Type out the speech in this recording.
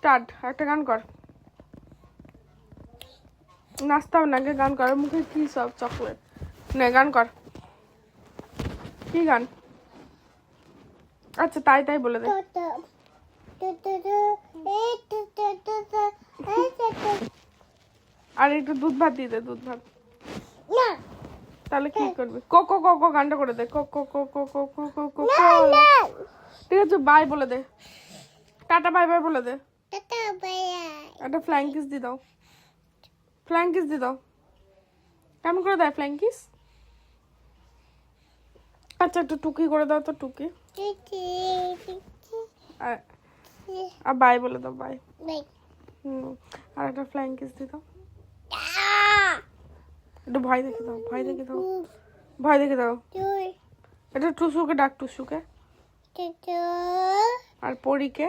Start, একটা গান কর। নাচতে হবে না, আগে গান কর। মুখে কি সব চকলেট? নে গান কর। কি গান? আচ্ছা তাই তাই বলে দে। আর একটু দুধ ভাত দিয়ে দে, দুধ ভাত। তাহলে কি করবি? কোকো কোকো গানটা করে দে। কোকো কোকো কোকো কোকো। ঠিক আছে বাই বলে দে, টাটা বাই বাই বলে দে। একটা ফ্লাইং কিস দিয়ে দাও, ফ্লাইং কিস দিয়ে দাও। কেমন করে দেয় ফ্লাইং কিস? আচ্ছা একটু টুকি করে দাও তো, টুকি। আর বাই বলে দাও, বাই। আর একটা ফ্লাইং কিস দিয়ে দাও। একটু ভয় দেখে দাও, ভয় দেখে দাও, ভয় দেখে দাও। এটা টুসুকে ডাক, টুসুকে। আর পরীকে।